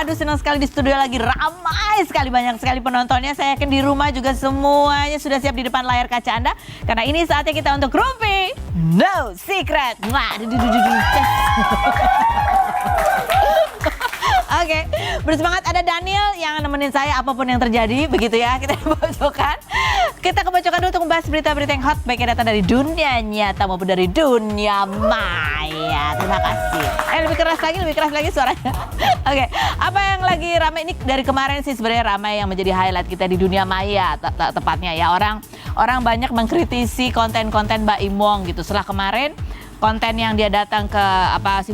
Aduh, senang sekali di studio lagi ramai sekali, banyak sekali penontonnya. Saya yakin di rumah juga semuanya sudah siap di depan layar kaca Anda. Karena ini saatnya kita untuk Rumpi No Secret. Wah, Oke, bersemangat ada Daniel yang nemenin saya apapun yang terjadi, begitu ya. Kita ke pojokan dulu untuk membahas berita-berita yang hot, baik yang datang dari dunia nyata maupun dari dunia maya. Terima kasih. Lebih keras lagi suaranya. Oke, apa yang lagi ramai ini dari kemarin sih sebenarnya ramai yang menjadi highlight kita di dunia maya, tepatnya ya. Orang banyak mengkritisi konten-konten Mbak Imong gitu. Setelah kemarin konten yang dia datang ke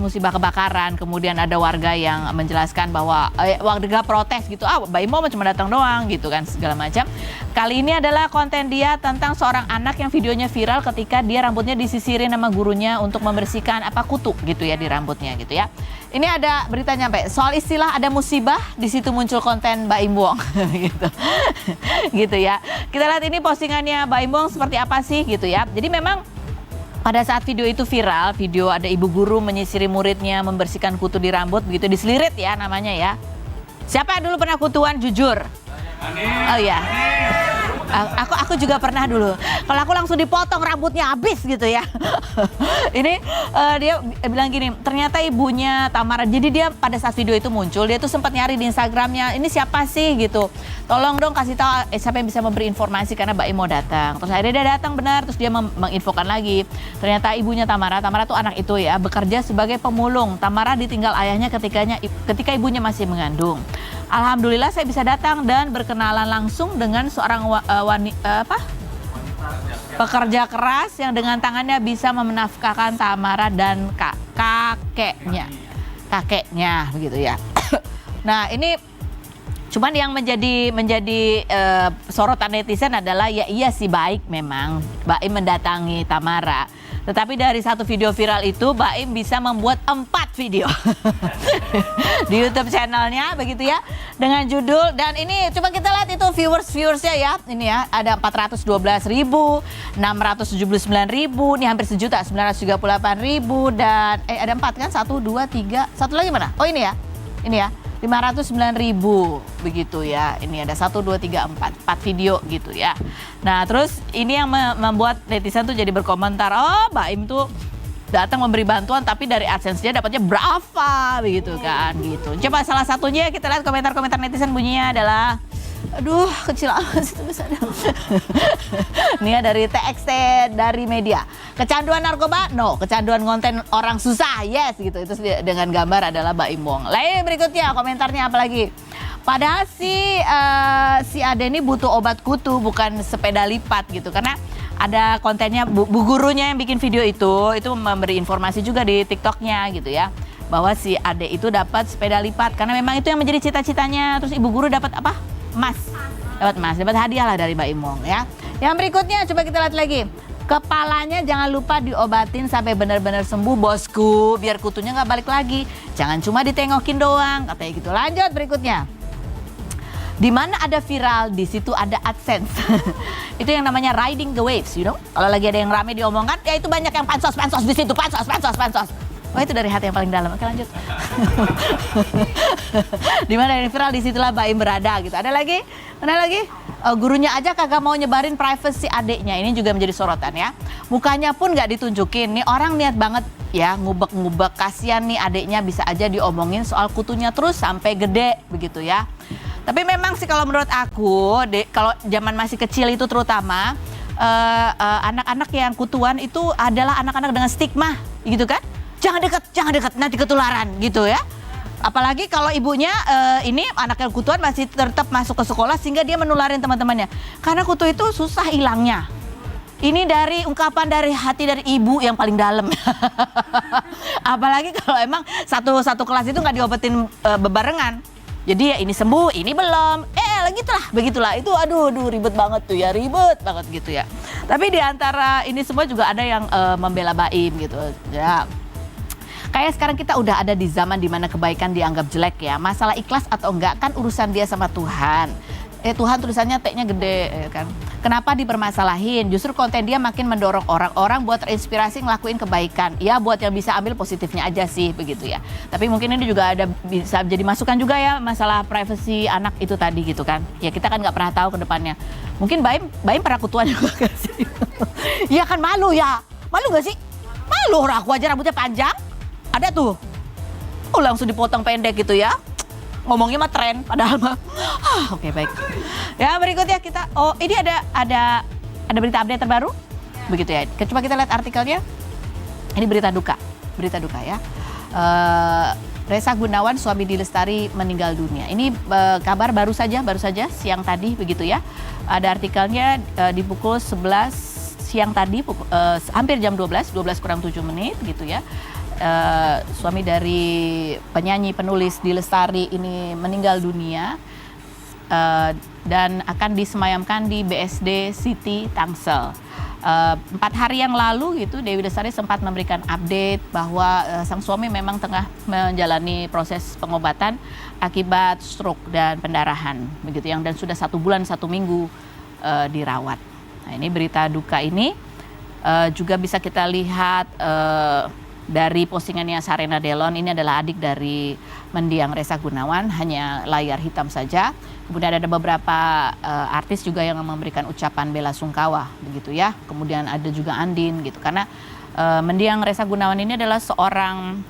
musibah kebakaran, kemudian ada warga yang menjelaskan bahwa warga protes gitu, Mbak Imong cuma datang doang gitu kan, segala macam. Kali ini adalah konten dia tentang seorang anak yang videonya viral ketika dia rambutnya disisirin sama gurunya untuk membersihkan kutu gitu ya di rambutnya gitu ya. Ini ada berita nyampe soal istilah ada musibah, di situ muncul konten Mbak Imong gitu. Gitu ya. Kita lihat ini postingannya Mbak Imong seperti apa sih gitu ya. Jadi memang pada saat video itu viral, video ada ibu guru menyisiri muridnya membersihkan kutu di rambut, begitu diselirit ya namanya ya. Siapa yang dulu pernah kutuan, jujur? Oh iya. Aku juga pernah dulu. Kalau aku langsung dipotong rambutnya habis gitu ya. Ini dia bilang gini, ternyata ibunya Tamara. Jadi dia pada saat video itu muncul, dia tuh sempat nyari di Instagramnya, ini siapa sih gitu. Tolong dong kasih tahu siapa yang bisa memberi informasi karena Mbak Imo datang. Terus akhirnya dia datang benar, terus dia menginfokan lagi. Ternyata ibunya Tamara tuh anak itu ya, bekerja sebagai pemulung. Tamara ditinggal ayahnya ketika ibunya masih mengandung. Alhamdulillah saya bisa datang dan berkenalan langsung dengan seorang pekerja keras yang dengan tangannya bisa menafkahkan Tamara dan kakeknya begitu ya. Nah ini cuman yang menjadi sorotan netizen adalah ya iya sih baik memang Baim mendatangi Tamara. Tetapi dari satu video viral itu Baim bisa membuat 4 video di YouTube channelnya begitu ya, dengan judul, dan ini coba kita lihat itu viewersnya ya. Ini ya ada 412.000, 679.000, ini hampir 1.938.000 dan ada 4 kan, 1, 2, 3, satu lagi mana? Oh ini ya 509.000 begitu ya. Ini ada 1, 2, 3, 4 video gitu ya. Nah terus ini yang membuat netizen tuh jadi berkomentar, oh Baim tuh datang memberi bantuan tapi dari AdSense-nya dapatnya berapa begitu kan gitu. Coba salah satunya kita lihat komentar-komentar netizen, bunyinya adalah, aduh kecil amat itu bisa. Ini ya dari TXT dari media. Kecanduan narkoba? No. Kecanduan konten orang susah? Yes gitu. Itu dengan gambar adalah Mbak Imong. Lain berikutnya komentarnya apa lagi? Padahal si Ade ini butuh obat kutu bukan sepeda lipat gitu. Karena ada kontennya bu gurunya yang bikin video itu memberi informasi juga di TikToknya gitu ya. Bahwa si Ade itu dapat sepeda lipat karena memang itu yang menjadi cita-citanya. Terus ibu guru dapat apa? Emas. Dapat hadiah lah dari Mbak Imong ya. Yang berikutnya coba kita lihat lagi. Kepalanya jangan lupa diobatin sampai benar-benar sembuh bosku, biar kutunya nggak balik lagi. Jangan cuma ditengokin doang, katanya gitu. Lanjut berikutnya. Di mana ada viral, di situ ada AdSense. Itu yang namanya riding the waves, you know. Kalau lagi ada yang rame diomongkan, ya itu banyak yang pansos di situ, pansos. Oh itu dari hati yang paling dalam. Oke lanjut. Di mana yang viral, disitulah Baim berada gitu. Ada lagi? Mana lagi? Gurunya aja kagak mau nyebarin privacy adeknya. Ini juga menjadi sorotan ya. Mukanya pun nggak ditunjukin. Nih orang niat banget ya ngubek-ngubek. Kasian nih adeknya, bisa aja diomongin soal kutunya terus sampai gede begitu ya. Tapi memang sih kalau menurut aku, kalau zaman masih kecil itu terutama anak-anak yang kutuan itu adalah anak-anak dengan stigma gitu kan. Jangan dekat, nanti ketularan gitu ya. Apalagi kalau ibunya ini anak yang kutuan masih tetap masuk ke sekolah sehingga dia menularin teman-temannya. Karena kutu itu susah hilangnya. Ini dari ungkapan dari hati dari ibu yang paling dalam. Apalagi kalau emang satu kelas itu nggak diobatin bebarengan. Jadi ya ini sembuh, ini belum. Begitulah. Itu aduh ribet banget tuh ya, gitu ya. Tapi di antara ini semua juga ada yang membela Baim gitu ya. Kayak sekarang kita udah ada di zaman dimana kebaikan dianggap jelek ya. Masalah ikhlas atau enggak kan urusan dia sama Tuhan. Tuhan tulisannya T-nya gede ya kan. Kenapa dipermasalahin? Justru konten dia makin mendorong orang-orang buat terinspirasi ngelakuin kebaikan. Ya buat yang bisa ambil positifnya aja sih begitu ya. Tapi mungkin ini juga ada bisa jadi masukan juga ya masalah privasi anak itu tadi gitu kan. Ya kita kan nggak pernah tahu ke depannya. Mungkin Baim pernah kutuan juga gak sih? Iya kan malu ya. Malu gak sih? Malu, aku aja rambutnya panjang. Ada tuh. Oh langsung dipotong pendek gitu ya. Ngomongnya mah tren, padahal mah oke, baik. Ya berikutnya kita, ini ada berita update terbaru, begitu ya. Coba kita lihat artikelnya. Ini berita duka ya. Ressa Gunawan, suami Dilestari, meninggal dunia. Ini kabar baru saja siang tadi, begitu ya. Ada artikelnya di pukul 11 siang tadi, hampir jam 12 kurang 7 menit, gitu ya. Suami dari penyanyi penulis Dilestari ini meninggal dunia dan akan disemayamkan di BSD City Tangsel. 4 hari yang lalu gitu Dewi Lestari sempat memberikan update bahwa sang suami memang tengah menjalani proses pengobatan akibat stroke dan pendarahan begitu yang dan sudah 1 bulan 1 minggu dirawat. Nah ini berita duka ini juga bisa kita lihat dari postingannya Sarena Delon. Ini adalah adik dari mendiang Ressa Gunawan, hanya layar hitam saja. Kemudian ada beberapa artis juga yang memberikan ucapan bela sungkawa begitu ya. Kemudian ada juga Andin gitu, karena mendiang Ressa Gunawan ini adalah seorang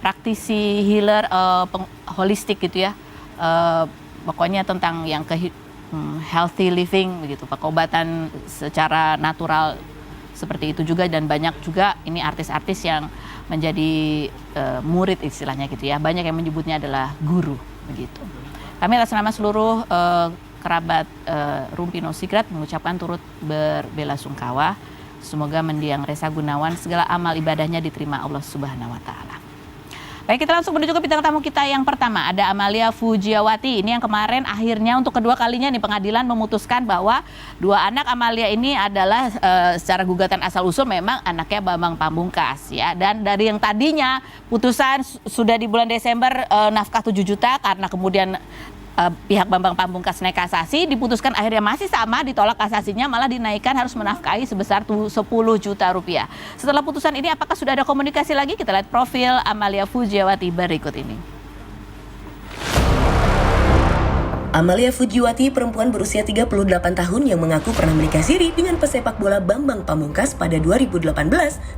praktisi healer holistik gitu ya. Pokoknya tentang yang healthy living begitu, pengobatan secara natural seperti itu juga, dan banyak juga ini artis-artis yang menjadi murid istilahnya gitu ya. Banyak yang menyebutnya adalah guru begitu. Kami atas nama seluruh kerabat Rumpi Nosigrat mengucapkan turut berbela sungkawa. Semoga mendiang Ressa Gunawan segala amal ibadahnya diterima Allah Subhanahu wa taala. Baik, kita langsung menuju ke bintang tamu kita yang pertama. Ada Amalia Fujiawati. Ini yang kemarin akhirnya untuk kedua kalinya nih pengadilan memutuskan bahwa 2 anak Amalia ini adalah secara gugatan asal-usul memang anaknya Bambang Pamungkas ya. Dan dari yang tadinya putusan sudah di bulan Desember nafkah 7 juta karena kemudian pihak Bambang Pamungkas naik kasasi, diputuskan akhirnya masih sama, ditolak kasasinya, malah dinaikkan harus menafkahi sebesar 10 juta rupiah. Setelah putusan ini apakah sudah ada komunikasi lagi? Kita lihat profil Amalia Fujiawati berikut ini. Amalia Fujiawati, perempuan berusia 38 tahun yang mengaku pernah menikah siri dengan pesepak bola Bambang Pamungkas pada 2018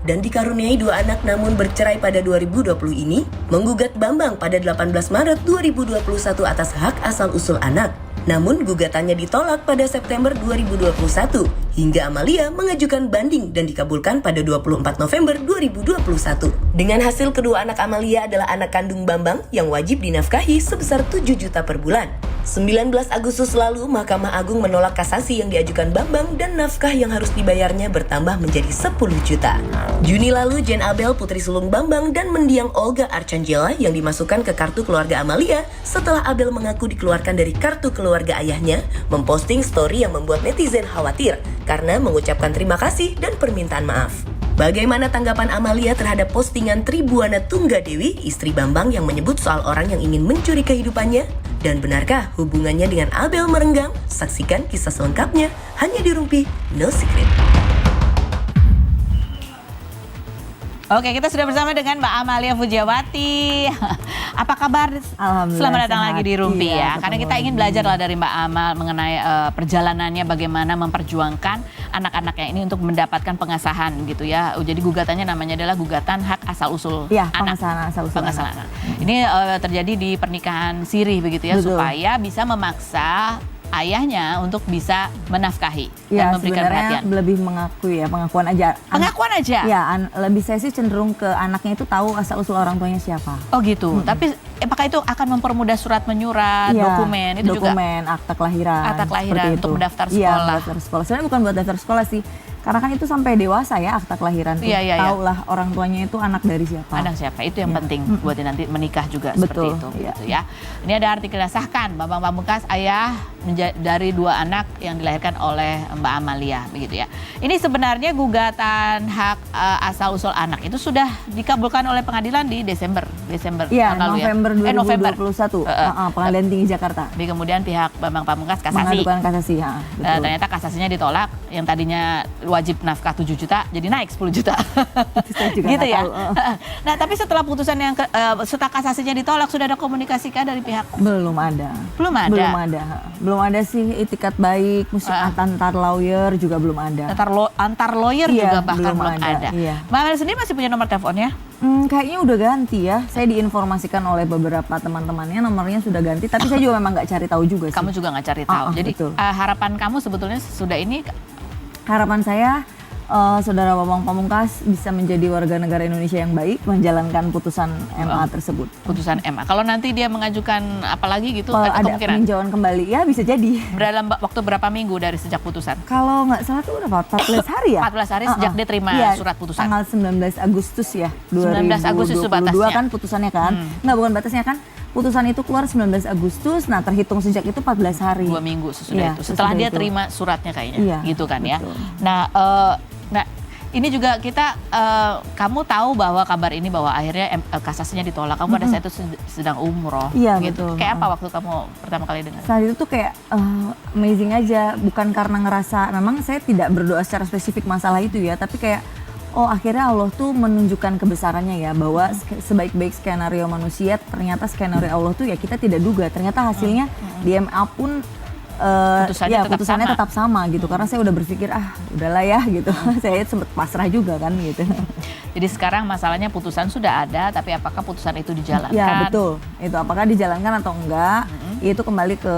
dan dikaruniai 2 anak namun bercerai pada 2020 ini, menggugat Bambang pada 18 Maret 2021 atas hak asal-usul anak. Namun gugatannya ditolak pada September 2021 hingga Amalia mengajukan banding dan dikabulkan pada 24 November 2021. Dengan hasil, kedua anak Amalia adalah anak kandung Bambang yang wajib dinafkahi sebesar 7 juta per bulan. 19 Agustus lalu, Mahkamah Agung menolak kasasi yang diajukan Bambang dan nafkah yang harus dibayarnya bertambah menjadi 10 juta. Juni lalu, Jen Abel, putri sulung Bambang, dan mendiang Olga Arcangela yang dimasukkan ke kartu keluarga Amalia setelah Abel mengaku dikeluarkan dari kartu keluarga ayahnya, memposting story yang membuat netizen khawatir karena mengucapkan terima kasih dan permintaan maaf. Bagaimana tanggapan Amalia terhadap postingan Tribuana Tunggadewi, istri Bambang, yang menyebut soal orang yang ingin mencuri kehidupannya? Dan benarkah hubungannya dengan Abel merenggang? Saksikan kisah selengkapnya hanya di Rumpi No Secret. Oke, kita sudah bersama dengan Mbak Amalia Fujiawati. Apa kabar? Selamat datang lagi di Rumpi ya. Karena kita ingin belajar lah dari Mbak Amal mengenai perjalanannya bagaimana memperjuangkan anak-anaknya ini untuk mendapatkan pengasahan gitu ya. Jadi gugatannya namanya adalah gugatan hak asal-usul anak. Pengasahan asal-usul anak. Ini terjadi di pernikahan siri begitu ya. Betul. Supaya bisa memaksa ayahnya untuk bisa menafkahi dan memberikan perhatian. Lebih mengakui ya, pengakuan aja. Pengakuan aja? Ya, lebih saya sih cenderung ke anaknya itu tahu asal-usul orang tuanya siapa. Oh gitu, tapi apakah itu akan mempermudah surat menyurat, dokumen, itu dokumen, juga? Akta kelahiran. Akta kelahiran untuk mendaftar sekolah. Iya, daftar sekolah. Sebenarnya bukan buat daftar sekolah sih, Karena kan itu sampai dewasa ya akta kelahiran tuh. Iya. Tahu lah orang tuanya itu anak dari siapa. Anak siapa, itu yang Iya. penting buat nanti menikah juga Betul, seperti itu iya. gitu ya. Ini ada artikel sahkan Bambang Pamungkas ayah dari 2 anak yang dilahirkan oleh Mbak Amalia begitu ya. Ini sebenarnya gugatan hak asal usul anak itu sudah dikabulkan oleh pengadilan di Desember Iya, tahun lalu November ya. 2021. Pengadilan Tinggi Jakarta. Tapi kemudian pihak Bambang Pamungkas kasasi. Mengadukan kasasi, ya, betul. Ternyata kasasinya ditolak, yang tadinya wajib nafkah 7 juta jadi naik 10 juta. Saya juga Gitu nggak ya. tahu. Nah, tapi setelah putusan yang setelah kasasinya ditolak sudah ada komunikasi kah dari pihak? Belum ada. Belum ada. Belum ada sih itikat baik, mesti antar lawyer juga belum ada. Antar lawyer Iya, juga bahkan belum ada. Iya. Mbak Amel sendiri masih punya nomor teleponnya? Kayaknya udah ganti ya. Saya diinformasikan oleh beberapa teman-temannya nomornya sudah ganti, tapi saya juga memang nggak cari tahu juga sih. Kamu juga nggak cari tahu. Jadi betul. harapan kamu sebetulnya sudah ini. Harapan saya Saudara Bambang Pamungkas bisa menjadi warga negara Indonesia yang baik, menjalankan putusan MA tersebut. Putusan MA. Kalau nanti dia mengajukan apalagi gitu, Kalau ada ada kemungkinan peninjauan kembali, ya bisa jadi. dalam waktu berapa minggu dari sejak putusan? Kalau nggak salah itu udah 14 hari ya? 14 hari sejak dia terima Iya, surat putusan. Tanggal 19 Agustus ya, 19 Agustus itu 2022 batasnya. kan putusannya kan? Nggak, bukan batasnya kan? Putusan itu keluar 19 Agustus, nah terhitung sejak itu 14 hari. 2 minggu sesudah Iya, itu. Setelah sesudah dia itu. terima suratnya kayaknya, Iya, gitu kan ya. betul. Nah, ini juga kita, kamu tahu bahwa kabar ini bahwa akhirnya kasasinya ditolak. Kamu pada saat itu sedang umroh, Iya, gitu. betul. Kayak apa waktu kamu pertama kali dengar? Saat itu tuh kayak amazing aja, bukan karena ngerasa, memang saya tidak berdoa secara spesifik masalah itu ya, tapi kayak oh akhirnya Allah tuh menunjukkan kebesarannya ya, bahwa sebaik-baik skenario manusia ternyata skenario Allah tuh ya kita tidak duga, ternyata hasilnya di MA pun putusannya tetap sama gitu, karena saya udah berpikir udahlah ya gitu. Saya sempet pasrah juga kan gitu. Jadi sekarang masalahnya putusan sudah ada, tapi apakah putusan itu dijalankan? Ya betul, itu apakah dijalankan atau enggak, itu kembali ke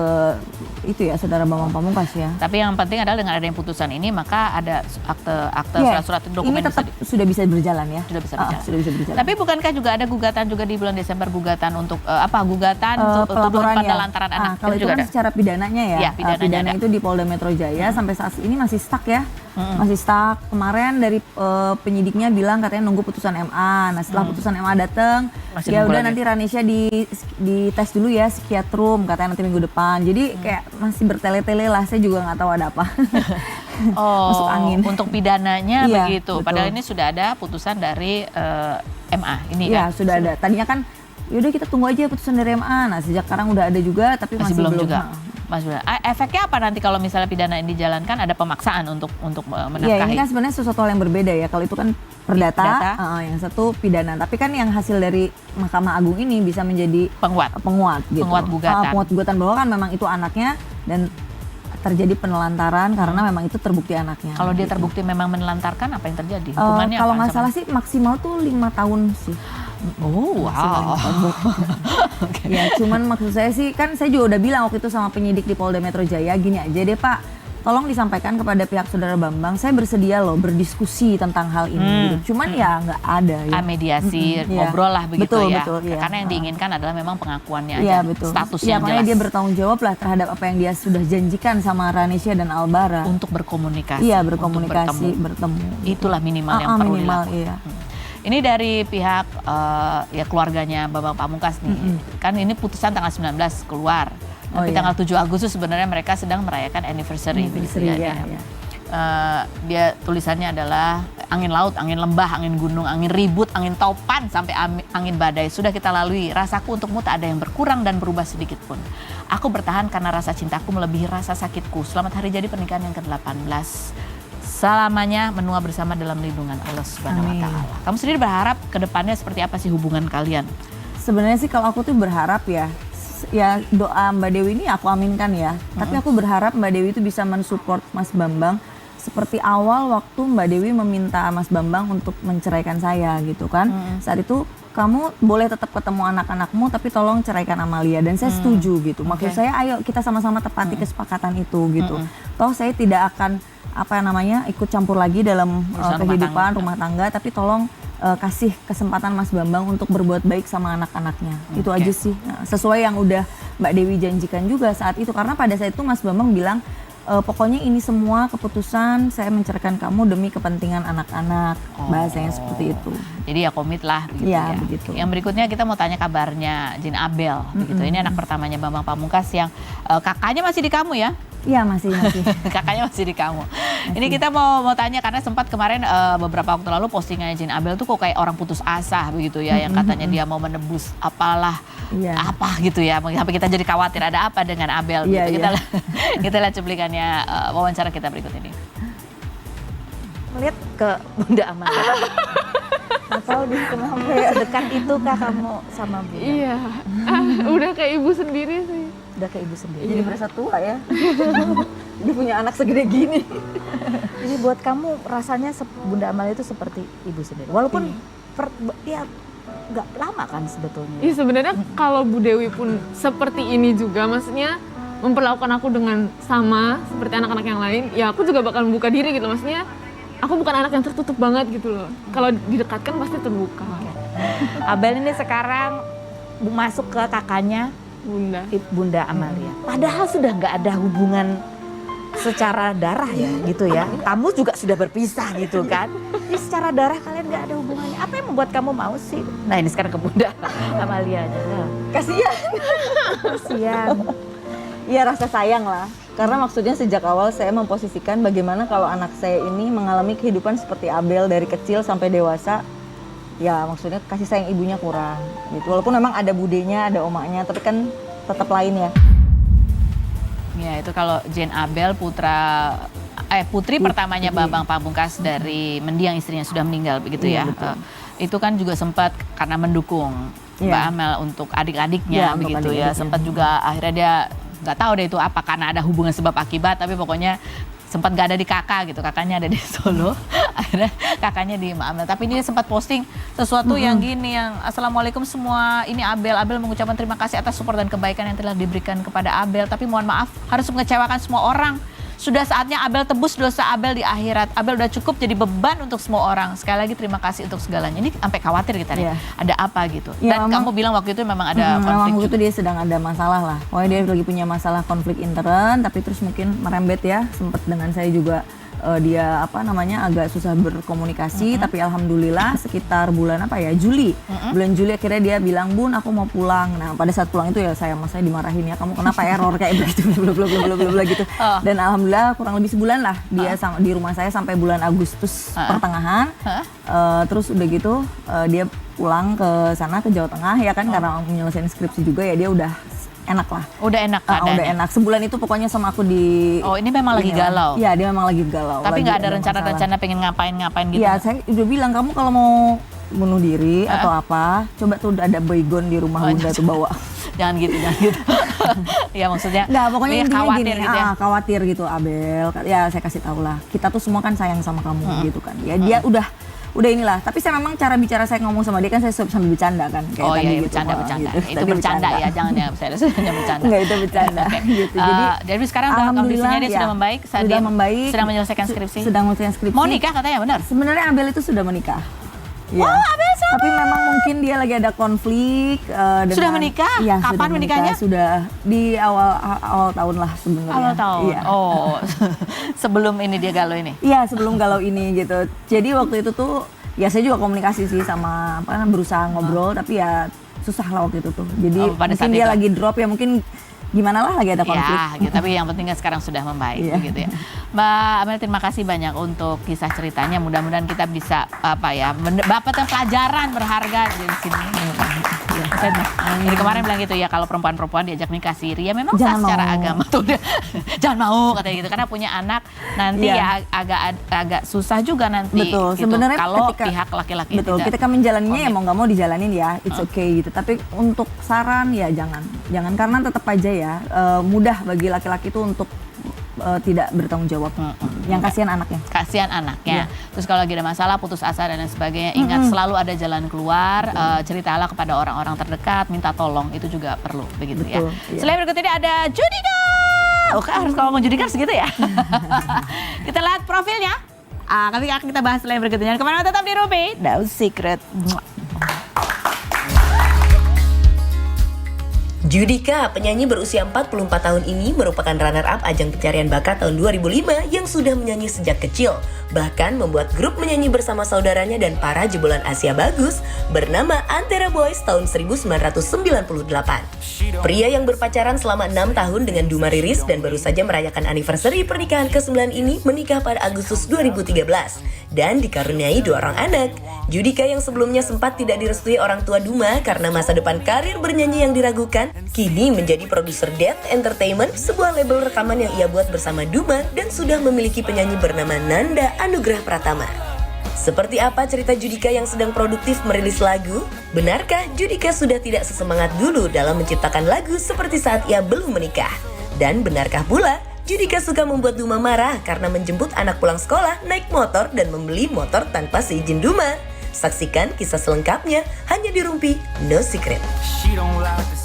itu ya Saudara Bambang Pamungkas ya. Tapi yang penting adalah dengan adanya putusan ini maka ada akte surat-surat dokumen ini tetap sudah bisa berjalan ya. Sudah bisa berjalan. Sudah bisa berjalan. Tapi bukankah juga ada gugatan juga di bulan Desember, gugatan untuk gugatan untuk tuduhan pelaporan ya. penelantaran anak? Kalau itu juga kan ada? secara pidananya ya. Iya, pidananya ada. Itu di Polda Metro Jaya sampai saat ini masih stuck ya. Masih stuck. Kemarin dari penyidiknya bilang katanya nunggu putusan MA. Nah, setelah putusan MA datang, Masih ya nunggu udah lagi. nanti Ranisha di tes dulu ya psikiatrum katanya nanti minggu depan. Jadi kayak masih bertele-tele lah, saya juga nggak tahu ada apa. Masuk angin. Untuk pidananya Iya, begitu. betul. Padahal ini sudah ada putusan dari MA ini Iya, kan? sudah ada. Tadinya kan yaudah kita tunggu aja putusan dari MA. Nah, sejak sekarang udah ada juga tapi masih belum juga. Mas Bunda, efeknya apa nanti kalau misalnya pidana ini dijalankan, ada pemaksaan untuk Ya menafkahi? ini kan sebenarnya sesuatu hal yang berbeda ya. Kalau itu kan perdata, Perdata. yang satu pidana. Tapi kan yang hasil dari Mahkamah Agung ini bisa menjadi Penguat. gitu. Penguat gugatan. Penguat gugatan bahwa kan memang itu anaknya dan terjadi penelantaran karena memang itu terbukti anaknya. Kalau dia gitu. terbukti memang menelantarkan, apa yang terjadi? Hukumannya Kalau apa nggak ancaman? salah sih maksimal tuh 5 tahun sih. Oh, wow. Ya cuman maksud saya sih kan saya juga udah bilang waktu itu sama penyidik di Polda Metro Jaya, gini aja deh Pak, tolong disampaikan kepada pihak Saudara Bambang, saya bersedia loh berdiskusi tentang hal ini gitu. Cuman ya nggak ada ya. Mediasi, Iya. ngobrol lah begitu Betul, ya. betul, iya. Karena yang diinginkan adalah memang pengakuannya Iya aja, betul. statusnya Ya makanya jelas. dia bertanggung jawab lah terhadap apa yang dia sudah janjikan sama Ranisha dan Albara. Untuk berkomunikasi. Iya untuk berkomunikasi, bertemu. Itulah minimal yang perlu minimal, dilakukan. iya. Ini dari pihak ya keluarganya Bambang Pamungkas nih. Kan ini putusan tanggal 19 keluar. Oh, Tapi iya. tanggal 7 Agustus sebenarnya mereka sedang merayakan anniversary. Anniversary, begitu ya, ya. ya. Dia tulisannya adalah angin laut, angin lembah, angin gunung, angin ribut, angin topan, sampai angin badai sudah kita lalui. Rasaku untukmu tak ada yang berkurang dan berubah sedikit pun. Aku bertahan karena rasa cintaku melebihi rasa sakitku. Selamat hari jadi pernikahan yang ke-18. Selamanya menua bersama dalam lindungan Allah Subhanahu wa Amin. taala. Kamu sendiri berharap ke depannya seperti apa sih hubungan kalian? Sebenarnya sih kalau aku tuh berharap ya doa Mbak Dewi ini aku aminkan ya. Tapi aku berharap Mbak Dewi itu bisa mensupport Mas Bambang seperti awal waktu Mbak Dewi meminta Mas Bambang untuk menceraikan saya gitu kan. Saat itu kamu boleh tetap ketemu anak-anakmu tapi tolong ceraikan Amalia, dan saya setuju gitu. Maksud saya ayo kita sama-sama tepati kesepakatan itu gitu. Toh saya tidak akan ikut campur lagi dalam kehidupan rumah tangga, tapi tolong kasih kesempatan Mas Bambang untuk berbuat baik sama anak-anaknya. Itu aja sih. Nah, sesuai yang udah Mbak Dewi janjikan juga saat itu, karena pada saat itu Mas Bambang bilang pokoknya ini semua keputusan saya menceraikan kamu demi kepentingan anak-anak, bahasanya seperti itu. Jadi ya komit lah begitu Iya, ya. begitu. Yang berikutnya kita mau tanya kabarnya Jin Abel begitu. Ini anak pertamanya Bambang Pamungkas yang kakaknya masih di kamu ya? Iya masih. Kakaknya masih di kamu. Ini kita mau tanya karena sempat kemarin beberapa waktu lalu postingannya Jin Abel tuh kok kayak orang putus asa begitu ya, yang katanya dia mau menebus apalah Iya. apa gitu ya, sampai kita jadi khawatir ada apa dengan Abel Iya, gitu. iya. Kita lihat cuplikannya wawancara kita berikut ini. Melihat ke Bunda Amalia. Atau di sedekat itu kah kamu sama Bunda? Iya, udah kayak ibu sendiri sih. Udah ke ibu sendiri. Jadi berasa tua ya. Dia punya anak segede gini. Jadi buat kamu rasanya Bunda Amalia itu seperti ibu sendiri. Walaupun ya nggak lama kan sebetulnya. Iya sebenarnya kalau Bu Dewi pun seperti ini juga, maksudnya memperlakukan aku dengan sama seperti anak-anak yang lain, ya aku juga bakal membuka diri gitu. Maksudnya aku bukan anak yang tertutup banget gitu loh. Kalau didekatkan pasti terbuka. Abel ini sekarang masuk ke kakaknya Bunda Amalia. Padahal sudah nggak ada hubungan secara darah ya gitu ya. Kamu juga sudah berpisah gitu kan. Jadi secara darah kalian nggak ada hubungannya. Apa yang membuat kamu mau sih? Nah ini sekarang ke Bunda Amalia aja. Kasihan. Kasihan. Iya rasa sayang lah. Karena maksudnya sejak awal saya memposisikan bagaimana kalau anak saya ini mengalami kehidupan seperti Abel dari kecil sampai dewasa. Ya maksudnya kasih sayang ibunya kurang gitu. Walaupun memang ada budenya, ada omaknya, tapi kan tetap lain ya. Ya itu kalau Jin Abel putri pertamanya Bambang Pamungkas dari mendiang istrinya sudah meninggal begitu ya. Itu kan juga sempat karena mendukung Mbak Amel untuk adik-adiknya begitu ya. Sempat juga akhirnya dia nggak tahu deh itu apa karena ada hubungan sebab akibat, tapi pokoknya sempat nggak ada di kakak gitu, kakaknya ada di Solo, akhirnya kakaknya di Mbak Amel. Tapi dia sempat posting sesuatu yang gini, yang Assalamualaikum semua, ini Abel mengucapkan terima kasih atas support dan kebaikan yang telah diberikan kepada Abel, tapi mohon maaf harus mengecewakan semua orang. Sudah saatnya Abel tebus dosa Abel di akhirat. Abel udah cukup jadi beban untuk semua orang. Sekali lagi terima kasih untuk segalanya. Ini sampai khawatir kita nih, ada apa gitu. Dan kamu bilang waktu itu memang ada konflik memang juga. waktu itu dia sedang ada masalah lah. Pokoknya dia lagi punya masalah konflik intern, tapi terus mungkin merembet ya. Sempat dengan saya juga dia agak susah berkomunikasi, tapi alhamdulillah sekitar bulan Juli. Bulan Juli akhirnya dia bilang, "Bun, aku mau pulang." Nah, pada saat pulang itu ya saya dimarahin ya, "Kamu kenapa error kayak begitu?" bla gitu. Dan alhamdulillah kurang lebih sebulan lah dia di rumah saya sampai bulan Agustus pertengahan. Terus udah gitu dia pulang ke sana ke Jawa Tengah ya kan, karena menyelesaikan skripsi juga ya, dia udah enak lah. Udah enak keadaannya. Udah enak. Sebulan itu pokoknya sama aku di... Oh ini memang lagi galau? Iya dia memang lagi galau. Tapi nggak ada rencana-rencana pengen ngapain gitu? Iya saya udah bilang, kamu kalau mau bunuh diri atau apa, coba tuh ada baygon di rumah Bunda tuh bawa. Jangan gitu. Ya maksudnya nggak, pokoknya intinya khawatir gini, gitu ya? Khawatir gitu Abel. Ya saya kasih tahu lah, kita tuh semua kan sayang sama kamu gitu kan. Ya dia udah inilah, tapi saya memang cara bicara saya ngomong sama dia kan saya sambil bercanda kan kayak tadi gitu. bercanda. Gitu. Itu bercanda ya, jangan ya, saya hanya bercanda. Enggak, itu bercanda. Gitu. Jadi sekarang kondisinya dia sudah membaik, sudah membaik, sedang menyelesaikan skripsi. Sedang menyelesaikan skripsi. Mau nikah katanya, benar? Sebenarnya Abel itu sudah menikah. Ya. Oh, Abel sama. Tapi memang mungkin dia lagi ada konflik dengan, sudah menikah? Iya, Kapan sudah menikahnya? Sudah di awal tahun lah sebenarnya. Awal tahun. Iya. Oh, sebelum ini dia galau ini. Iya, sebelum galau ini gitu. Jadi waktu itu tuh ya saya juga komunikasi sih sama berusaha ngobrol, tapi ya susah lah waktu itu tuh. Jadi mungkin dia lagi drop ya, mungkin gimana lah lagi ada konflik. Ya, gitu, tapi yang penting kan sekarang sudah membaik gitu ya. Mbak Amel, terima kasih banyak untuk kisah ceritanya. Mudah-mudahan kita bisa mendapatkan pelajaran berharga di sini. Jadi kemarin bilang gitu ya, kalau perempuan-perempuan diajak nikah siri ya memang sah secara agama tuh jangan mau katanya gitu, karena punya anak nanti ya agak susah juga nanti. Betul. Gitu, sebenarnya kalau ketika, pihak laki-laki ketika menjalaninya ya mau nggak mau dijalanin ya, it's okay gitu. Tapi untuk saran ya jangan karena tetap aja ya mudah bagi laki-laki itu untuk tidak bertanggung jawab. Yang kasihan anaknya. Kasihan anaknya. Terus kalau lagi ada masalah, putus asa dan lain sebagainya, ingat selalu ada jalan keluar. Ceritalah kepada orang-orang terdekat, minta tolong, itu juga perlu begitu. Betul, ya. Selain berikut ini ada Judika. Oke, harus kalau ngomong Judika segitu ya. Kita lihat profilnya. Tapi akan kita bahas selain berikutnya. Kemana tetap di Ruby, No Secret. Judika, penyanyi berusia 44 tahun ini merupakan runner-up ajang pencarian bakat tahun 2005 yang sudah menyanyi sejak kecil. Bahkan membuat grup menyanyi bersama saudaranya dan para jebolan Asia bagus bernama Antera Boys tahun 1998. Pria yang berpacaran selama 6 tahun dengan Duma Riris dan baru saja merayakan anniversary pernikahan ke-9 ini menikah pada Agustus 2013 dan dikaruniai 2 orang anak. Judika yang sebelumnya sempat tidak direstui orang tua Duma karena masa depan karir bernyanyi yang diragukan, kini menjadi produser Death Entertainment, sebuah label rekaman yang ia buat bersama Duma dan sudah memiliki penyanyi bernama Nanda Anugrah Pratama. Seperti apa cerita Judika yang sedang produktif merilis lagu? Benarkah Judika sudah tidak sesemangat dulu dalam menciptakan lagu seperti saat ia belum menikah? Dan benarkah pula Judika suka membuat Duma marah karena menjemput anak pulang sekolah naik motor dan membeli motor tanpa seizin Duma? Saksikan kisah selengkapnya hanya di Rumpi No Secret. She don't like the